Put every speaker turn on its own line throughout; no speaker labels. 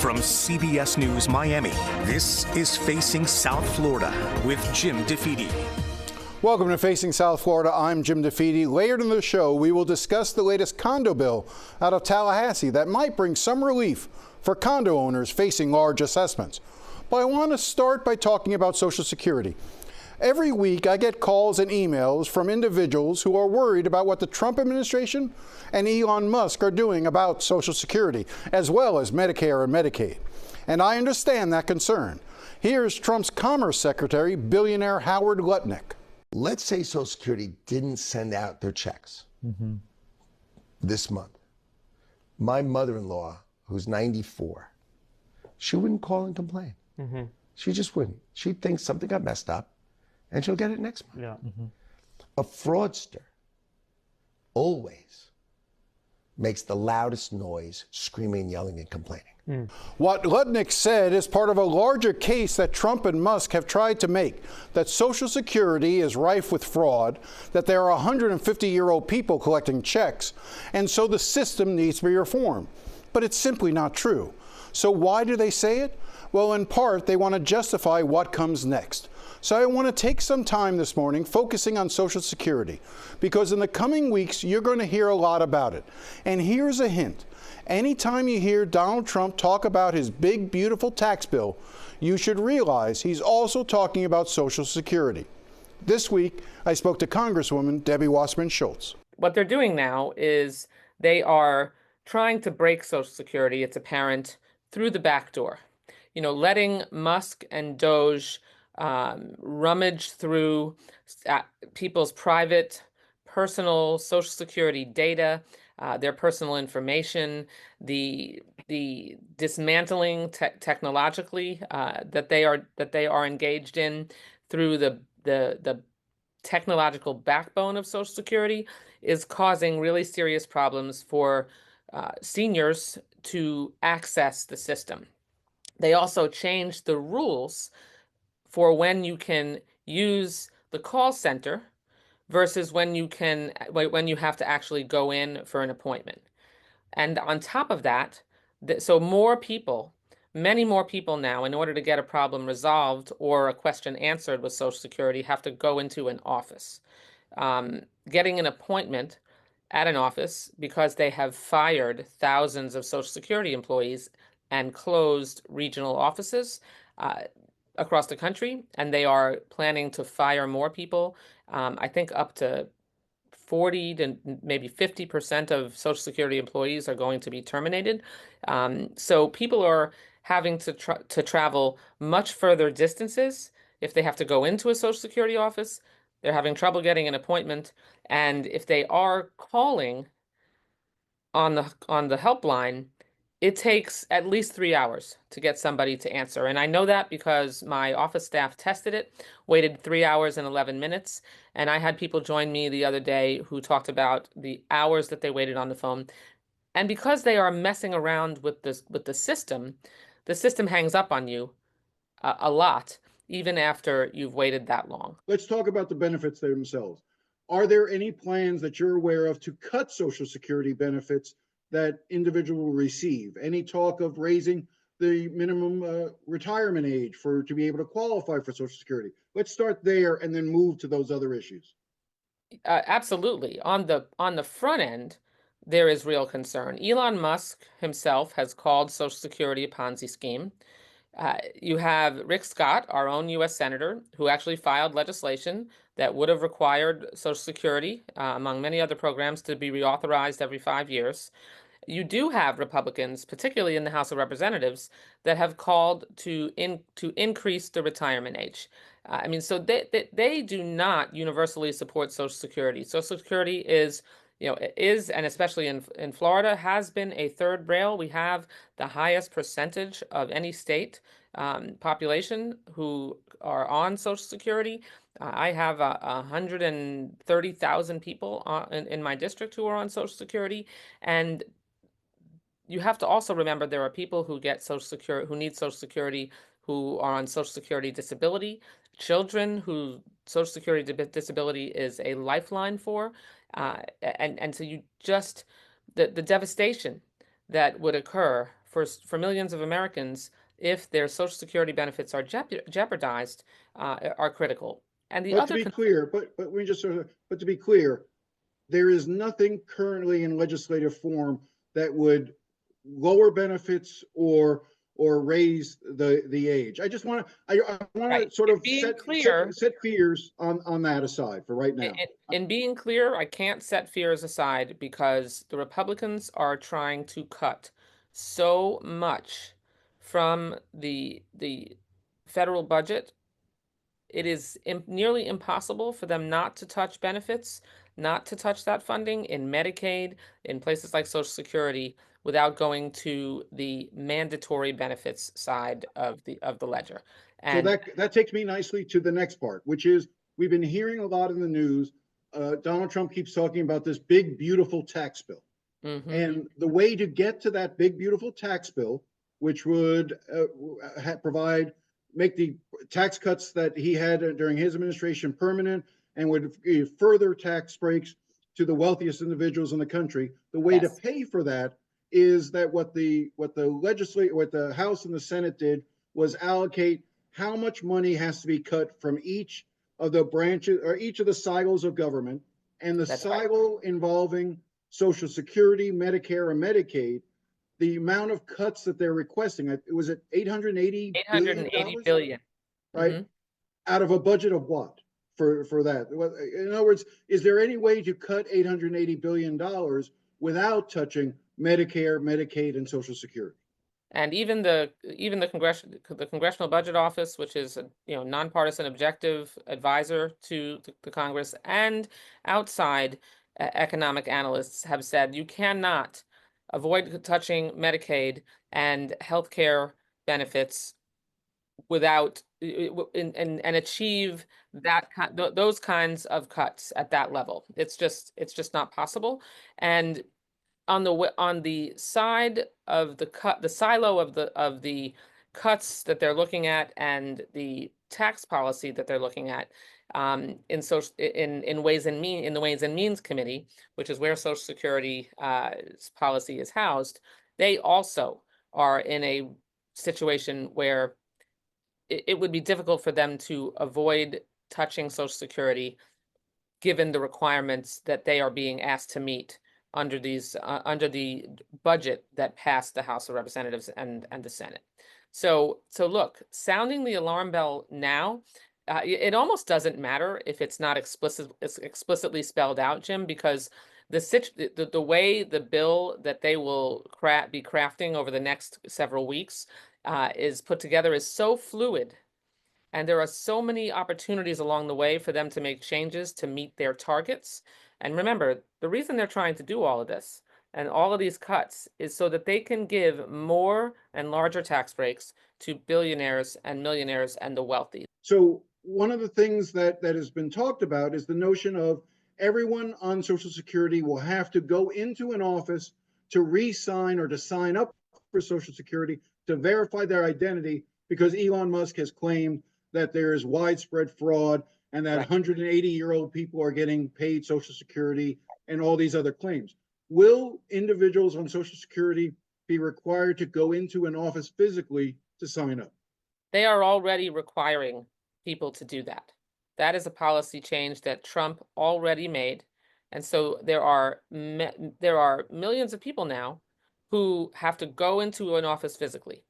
From CBS News Miami, this is Facing South Florida with Jim DeFede.
Welcome to Facing South Florida. I'm Jim DeFede. Later in the show, we will discuss the latest condo bill out of Tallahassee that might bring some relief for condo owners facing large assessments. But I want to start by talking about Social Security. Every week, I get calls and emails from individuals who are worried about what the Trump administration and Elon Musk are doing about Social Security, as well as Medicare and Medicaid. And I understand that concern. Here's Trump's Commerce Secretary, billionaire Howard Lutnick.
Let's say Social Security didn't send out their checks this month. My mother-in-law, who's 94, she wouldn't call and complain. She just wouldn't. She'd think something got messed up, and she'll get it next month.
Yeah.
A fraudster always makes the loudest noise, screaming, yelling, and complaining.
What Lutnick said is part of a larger case that Trump and Musk have tried to make, that Social Security is rife with fraud, that there are 150-year-old people collecting checks, and so the system needs to be reformed. But it's simply not true. So why do they say it? Well, in part, they want to justify what comes next. So I want to take some time this morning focusing on Social Security, because in the coming weeks, you're going to hear a lot about it. And here's a hint. Anytime you hear Donald Trump talk about his big, beautiful tax bill, you should realize he's also talking about Social Security. This week, I spoke to Congresswoman Debbie Wasserman Schultz.
What they're doing now is they are trying to break Social Security, it's apparent, through the back door. You know, letting Musk and Doge rummage through people's private, personal Social Security data, their personal information, the dismantling technologically that they are engaged in through the technological backbone of Social Security is causing really serious problems for seniors to access the system. They also changed the rules for when you can use the call center versus when you have to actually go in for an appointment. And on top of that, so more people, many more people now, in order to get a problem resolved or a question answered with Social Security, have to go into an office. Getting an appointment at an office, because they have fired thousands of Social Security employees and closed regional offices across the country, and they are planning to fire more people. I think up to 40 to maybe 50% of Social Security employees are going to be terminated. So people are having to travel much further distances if they have to go into a Social Security office. They're having trouble getting an appointment, and if they are calling on the helpline, it takes at least 3 hours to get somebody to answer. And I know that because my office staff tested it, waited 3 hours and 11 minutes. And I had people join me the other day who talked about the hours that they waited on the phone. And because they are messing around with the system hangs up on you a lot, even after you've waited that long.
Let's talk about the benefits themselves. Are there any plans that you're aware of to cut Social Security benefits that individual will receive? Any talk of raising the minimum retirement age to be able to qualify for Social Security? Let's start there and then move to those other issues.
Absolutely. On the front end, there is real concern. Elon Musk himself has called Social Security a Ponzi scheme. You have Rick Scott, our own U.S. Senator, who actually filed legislation that would have required Social Security, among many other programs, to be reauthorized every 5 years. You do have Republicans, particularly in the House of Representatives, that have called to increase the retirement age. So they do not universally support Social Security. Social Security is, and especially in Florida, has been a third rail. We have the highest percentage of any state population who are on Social Security. I have 130,000 people in my district who are on Social Security, and you have to also remember there are people who get Social Security, who need Social Security, who are on Social Security disability, children who Social Security disability is a lifeline for, and so you just the devastation that would occur for millions of Americans if their Social Security benefits are jeopardized are critical. And the
But to
other
be clear, but we just but to be clear, there is nothing currently in legislative form that would lower benefits or raise the age. I just want to I want
right.
to sort of
Being
set
clear,
fears on that aside for right now.
in being clear, I can't set fears aside because the Republicans are trying to cut so much from the federal budget. It is nearly impossible for them not to touch benefits, not to touch that funding in Medicaid, in places like Social Security, without going to the mandatory benefits side of the ledger.
So
And
that takes me nicely to the next part, which is we've been hearing a lot in the news. Donald Trump keeps talking about this big, beautiful tax bill. And the way to get to that big, beautiful tax bill, which would make the tax cuts that he had during his administration permanent and would give further tax breaks to the wealthiest individuals in the country. The way to pay for that is that what the House and the Senate did was allocate how much money has to be cut from each of the branches or each of the silos of government, and the silo involving Social Security, Medicare, and Medicaid, the amount of cuts that they're requesting, it was at $880
billion,
right? Out of a budget of what for that? In other words, is there any way to cut $880 billion without touching Medicare, Medicaid, and Social Security?
And even the Congressional Budget Office, which is a nonpartisan objective advisor to the Congress, and outside economic analysts have said you cannot avoid touching Medicaid and healthcare benefits without and achieve those kinds of cuts at that level. It's just not possible. And on the side of the silo of the cuts that they're looking at and the tax policy that they're looking at in the Ways and Means Committee, which is where Social Security policy is housed, they also are in a situation where it would be difficult for them to avoid touching Social Security, given the requirements that they are being asked to meet under the budget that passed the House of Representatives and the Senate. So look, sounding the alarm bell now, it almost doesn't matter if it's not explicitly spelled out, Jim, because the way the bill that they will be crafting over the next several weeks is put together is so fluid. And there are so many opportunities along the way for them to make changes to meet their targets. And remember, the reason they're trying to do all of this and all of these cuts is so that they can give more and larger tax breaks to billionaires and millionaires and the wealthy.
So one of the things that has been talked about is the notion of everyone on Social Security will have to go into an office to re-sign or to sign up for Social Security to verify their identity, because Elon Musk has claimed that there is widespread fraud and that 180-year-old people are getting paid Social Security and all these other claims. Will individuals on Social Security be required to go into an office physically to sign up?
They are already requiring people to do that. That is a policy change that Trump already made. And so there are millions of people now who have to go into an office physically.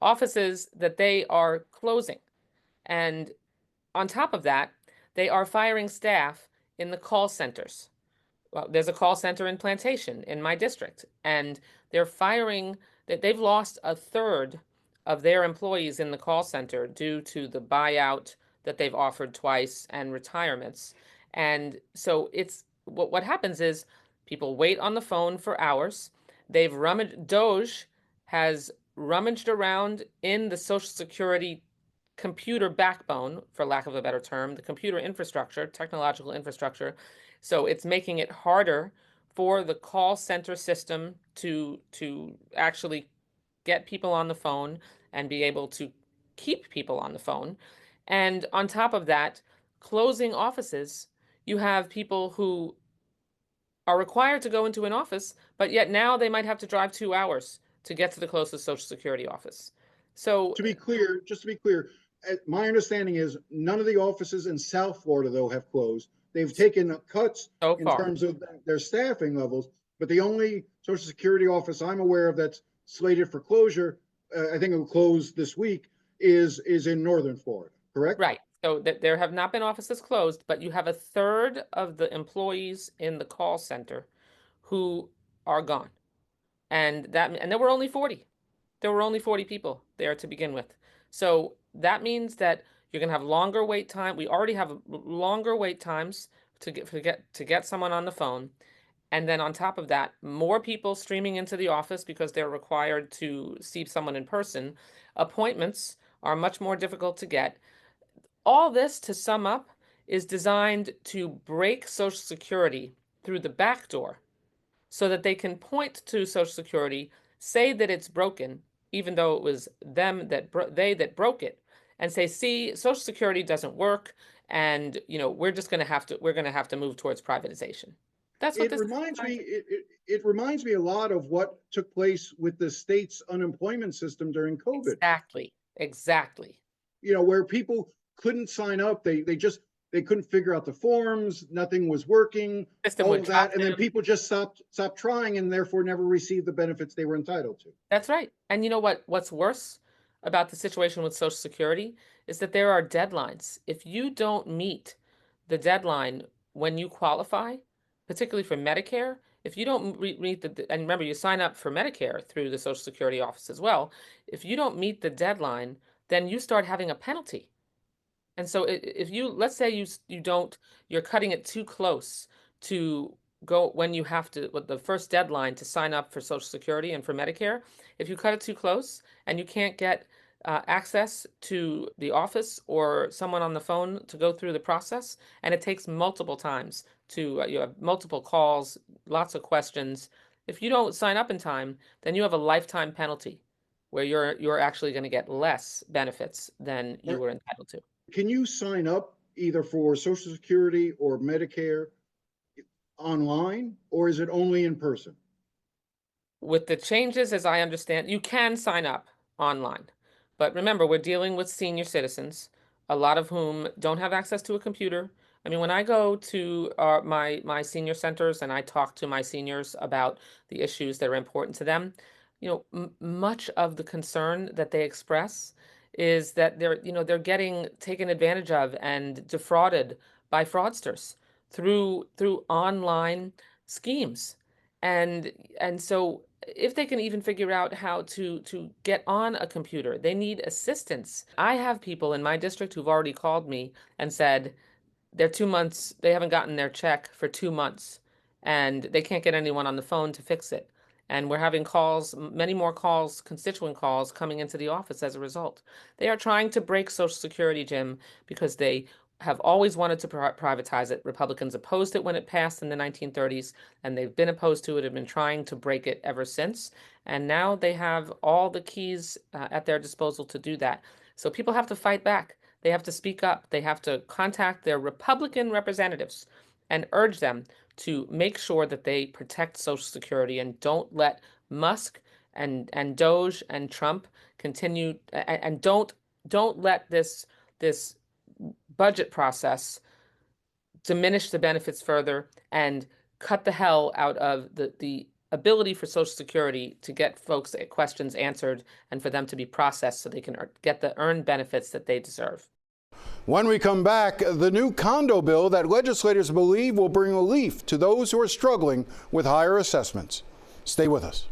Offices that they are closing. And on top of that, they are firing staff in the call centers. Well, there's a call center in Plantation in my district, and they've lost a third of their employees in the call center due to the buyout that they've offered twice and retirements. And so what happens is people wait on the phone for hours. DOGE has rummaged around in the Social Security computer backbone, for lack of a better term, the computer infrastructure, technological infrastructure. So it's making it harder for the call center system to actually get people on the phone and be able to keep people on the phone. And on top of that, closing offices, you have people who are required to go into an office, but yet now they might have to drive 2 hours to get to the closest Social Security office. So
Just to be clear, my understanding is none of the offices in South Florida, though, have closed. They've taken cuts
so
in
far,
terms of their staffing levels, but the only Social Security office I'm aware of that's slated for closure, I think it will close this week, is in Northern Florida, correct?
right. So that there have not been offices closed, but you have a third of the employees in the call center who are gone. And there were only 40. There were only 40 people there to begin with. So that means that you're going to have longer wait time. We already have longer wait times to get someone on the phone. And then on top of that, more people streaming into the office because they're required to see someone in person. Appointments are much more difficult to get. All this, to sum up, is designed to break Social Security through the back door so that they can point to Social Security, say that it's broken, even though it was they that broke it, and say, see, Social Security doesn't work, and we're going to have to move towards privatization. That's what
it reminds me a lot of what took place with the state's unemployment system during COVID.
Exactly.
Where people couldn't sign up, they couldn't figure out the forms, nothing was working, all of that, and then people just stopped trying and therefore never received the benefits they were entitled to.
That's right. And you know what's worse about the situation with Social Security is that there are deadlines. If you don't meet the deadline when you qualify, particularly for Medicare, if you don't meet and remember, you sign up for Medicare through the Social Security office as well, if you don't meet the deadline, then you start having a penalty. And so if let's say you're cutting it too close to go when you have to, with the first deadline to sign up for Social Security and for Medicare, if you cut it too close and you can't get access to the office or someone on the phone to go through the process, and it takes multiple times you have multiple calls, lots of questions. If you don't sign up in time, then you have a lifetime penalty where you're actually going to get less benefits than you were entitled to.
Can you sign up either for Social Security or Medicare online, or is it only in person?
With the changes, as I understand, you can sign up online. But remember, we're dealing with senior citizens, a lot of whom don't have access to a computer. I mean, when I go to my senior centers and I talk to my seniors about the issues that are important to them, much of the concern that they express is that they're getting taken advantage of and defrauded by fraudsters through online schemes. And so if they can even figure out how to get on a computer, they need assistance. I have people in my district who've already called me and said they're 2 months, they haven't gotten their check for 2 months, and they can't get anyone on the phone to fix it. And we're having calls, many more calls, constituent calls coming into the office as a result. They are trying to break Social Security, Jim, because they have always wanted to privatize it. Republicans opposed it when it passed in the 1930s, and they've been opposed to it, have been trying to break it ever since. And now they have all the keys at their disposal to do that. So people have to fight back. They have to speak up. They have to contact their Republican representatives and urge them to make sure that they protect Social Security and don't let Musk and Doge and Trump continue, and don't let this budget process diminish the benefits further and cut the hell out of the ability for Social Security to get folks' questions answered and for them to be processed so they can get the earned benefits that they deserve.
When we come back, the new condo bill that legislators believe will bring relief to those who are struggling with higher assessments. Stay with us.